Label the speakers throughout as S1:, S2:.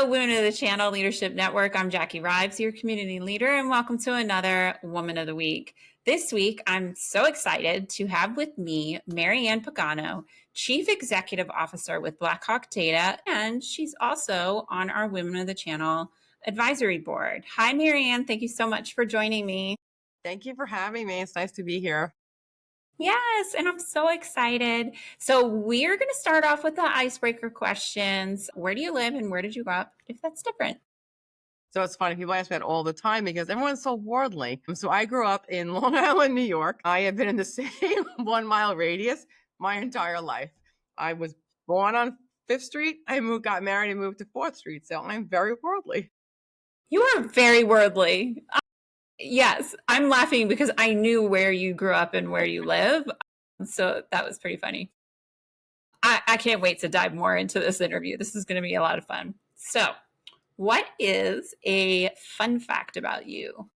S1: Hello, Women of the Channel Leadership Network. I'm Jackie Rives, your community leader, and welcome to another Woman of the Week. This week, I'm so excited to have with me Maryann Pagano, Chief Executive Officer with BlackHawk Data, and she's also on our Women of the Channel Advisory Board. Hi, Maryann. Thank you so much for joining me.
S2: Thank you for having me. It's nice to be here.
S1: Yes, and I'm so excited. So we're going to start off with the icebreaker questions. Where do you live and where did you grow up, if that's different?
S2: So it's funny. People ask me that all the time because everyone's so worldly. So I grew up in Long Island, New York. I have been in the same 1 mile radius my entire life. I was born on Fifth Street. Got married and moved to 4th Street. So I'm very worldly.
S1: You are very worldly. Yes, I'm laughing because I knew where you grew up and where you live. So that was pretty funny. I can't wait to dive more into this interview. This is going to be a lot of fun. So, what is a fun fact about you?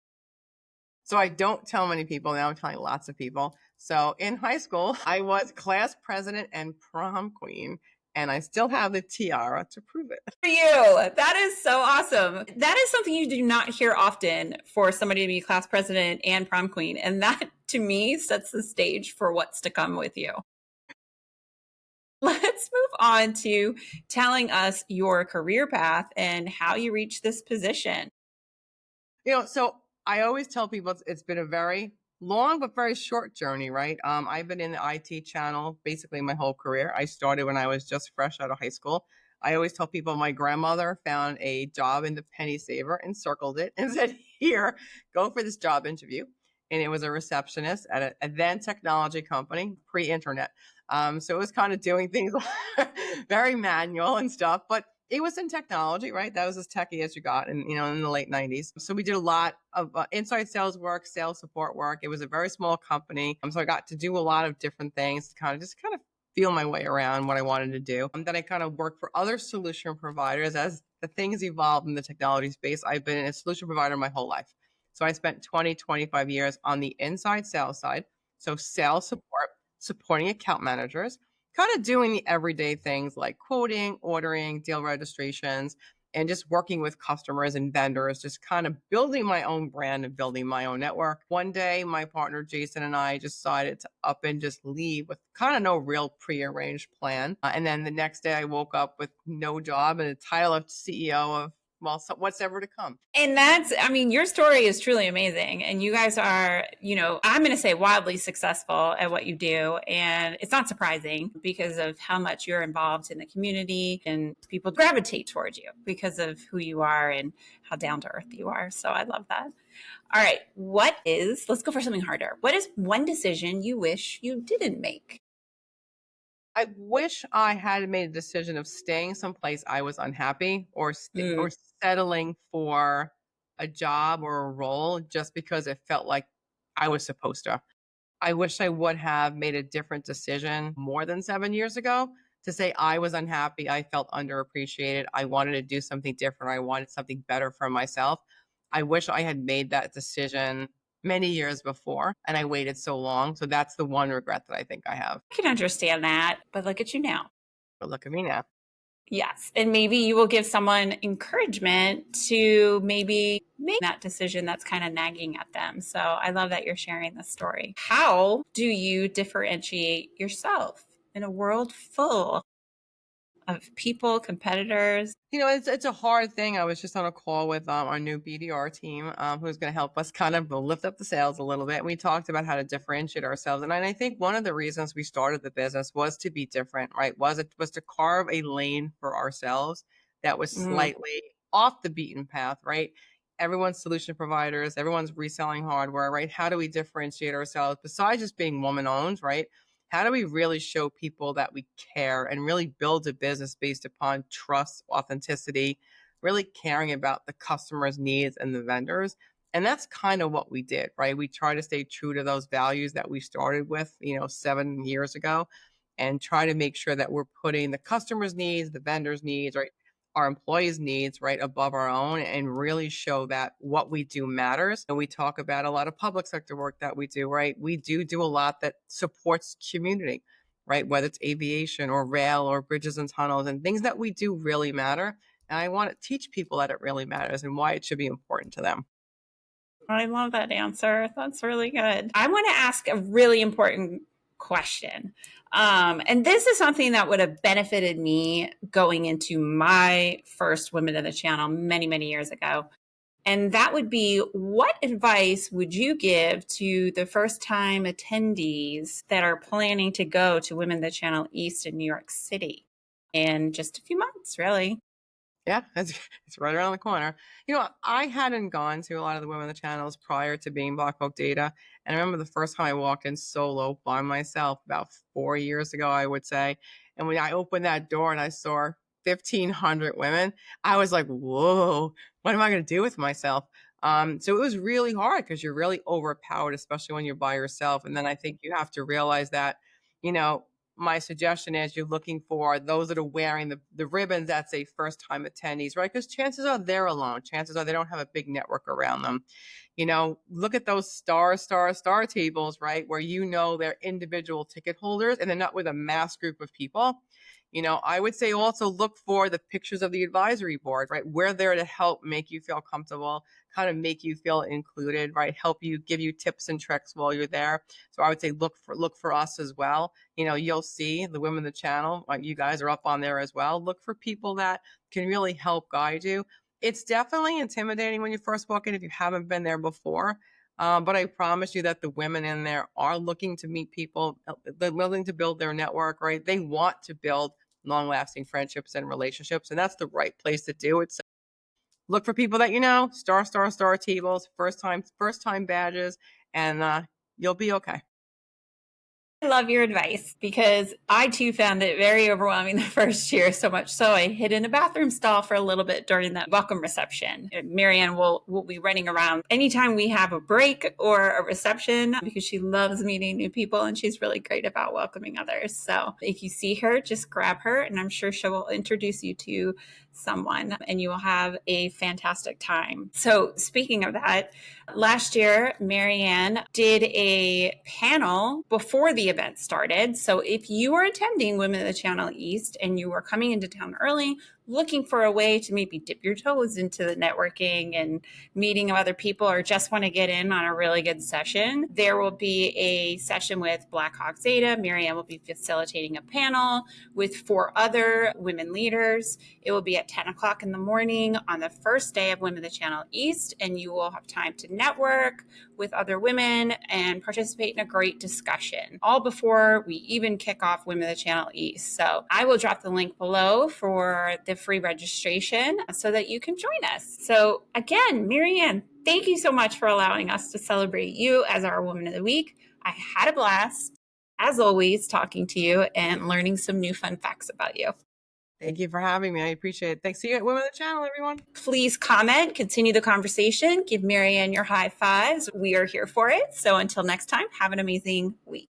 S2: So I don't tell many people. Now I'm telling lots of people. So in high school, I was class president and prom queen. And I still have the tiara to prove it.
S1: For you, that is so awesome. That is something you do not hear often for somebody to be class president and prom queen. And that, to me, sets the stage for what's to come with you. Let's move on to telling us your career path and how you reached this position.
S2: So I always tell people it's been a very long but very short journey, right? I've been in the IT channel basically my whole career. I started when I was just fresh out of high school. I always tell people my grandmother found a job in the Penny Saver and circled it and said, "Here, go for this job interview." And it was a receptionist at a then technology company, pre-internet. So it was kind of doing things very manual and stuff, but it was in technology, right? That was as techy as you got in the late 90s. So we did a lot of inside sales work, sales support work. It was a very small company. So I got to do a lot of different things to kind of feel my way around what I wanted to do. And then I kind of worked for other solution providers as the things evolved in the technology space. I've been a solution provider my whole life. So I spent 25 years on the inside sales side. So sales support, supporting account managers, kind of doing the everyday things like quoting, ordering, deal registrations, and just working with customers and vendors, just kind of building my own brand and building my own network. One day, my partner Jason and I decided to up and just leave with kind of no real prearranged plan. And then the next day, I woke up with no job and a title of CEO of, what's ever to come.
S1: And your story is truly amazing. And you guys are, I'm going to say wildly successful at what you do. And it's not surprising because of how much you're involved in the community and people gravitate towards you because of who you are and how down to earth you are. So I love that. All right. Let's go for something harder. What is one decision you wish you didn't make?
S2: I wish I had made a decision of staying someplace I was unhappy or settling for a job or a role just because it felt like I was supposed to. I wish I would have made a different decision more than 7 years ago to say I was unhappy. I felt underappreciated. I wanted to do something different. I wanted something better for myself. I wish I had made that decision many years before and I waited so long. So that's the one regret that I think I have.
S1: I can understand that, but look at you now.
S2: But look at me now.
S1: Yes. And maybe you will give someone encouragement to maybe make that decision that's kind of nagging at them. So I love that you're sharing this story. How do you differentiate yourself in a world full of people, competitors?
S2: It's a hard thing. I was just on a call with our new BDR team who's going to help us kind of lift up the sales a little bit. We talked about how to differentiate ourselves. And I think one of the reasons we started the business was to be different, right? Was to carve a lane for ourselves that was slightly off the beaten path, right? Everyone's solution providers, everyone's reselling hardware, right? How do we differentiate ourselves besides just being woman owned, right? How do we really show people that we care and really build a business based upon trust, authenticity, really caring about the customer's needs and the vendors? And that's kind of what we did, right? We try to stay true to those values that we started with, 7 years ago, and try to make sure that we're putting the customer's needs, the vendor's needs, right? Our employees' needs right above our own and really show that what we do matters. And we talk about a lot of public sector work that we do, right? We do a lot that supports community, right? Whether it's aviation or rail or bridges and tunnels and things that we do really matter. And I want to teach people that it really matters and why it should be important to them.
S1: I love that answer. That's really good. I want to ask a really important question. And this is something that would have benefited me going into my first Women of the Channel many, many years ago. And that would be, what advice would you give to the first time attendees that are planning to go to Women of the Channel East in New York City in just a few months, really?
S2: Yeah, it's right around the corner. I hadn't gone to a lot of the women of the channels prior to being BlackHawk Data. And I remember the first time I walked in solo by myself about 4 years ago, I would say. And when I opened that door and I saw 1,500 women, I was like, whoa, what am I going to do with myself? So it was really hard because you're really overpowered, especially when you're by yourself. And then I think you have to realize that, you know, my suggestion is you're looking for those that are wearing the ribbons that say first time attendees, right? Because chances are they're alone. Chances are they don't have a big network around them. Look at those star tables, right? Where they're individual ticket holders and they're not with a mass group of people. I would say also look for the pictures of the advisory board, right? We're there to help make you feel comfortable, kind of make you feel included, right? Help you, give you tips and tricks while you're there. So I would say look for us as well. You'll see the women of the channel, like you guys are up on there as well. Look for people that can really help guide you. It's definitely intimidating when you first walk in if you haven't been there before. But I promise you that the women in there are looking to meet people. They're willing to build their network, right? They want to build long-lasting friendships and relationships, and that's the right place to do it. So look for people that star tables, first time badges, and you'll be okay.
S1: I love your advice because I too found it very overwhelming the first year, so much so I hid in a bathroom stall for a little bit during the welcome reception. Maryann will be running around anytime we have a break or a reception because she loves meeting new people and she's really great about welcoming others. So if you see her, just grab her and I'm sure she will introduce you to someone and you will have a fantastic time. So speaking of that, last year, Maryann did a panel before the event started. So if you are attending Women of the Channel East and you are coming into town early, looking for a way to maybe dip your toes into the networking and meeting of other people, or just want to get in on a really good session, there will be a session with BlackHawk Zeta. Maryann will be facilitating a panel with 4 other women leaders. It will be at 10 o'clock in the morning on the first day of Women of the Channel East, and you will have time to network with other women and participate in a great discussion, all before we even kick off Women of the Channel East. So I will drop the link below for the free registration so that you can join us. So again, Maryann, thank you so much for allowing us to celebrate you as our Woman of the Week. I had a blast, as always, talking to you and learning some new fun facts about you.
S2: Thank you for having me. I appreciate it. Thanks. See you at Women of the Channel, everyone.
S1: Please comment, continue the conversation, give Maryann your high fives. We are here for it. So until next time, have an amazing week.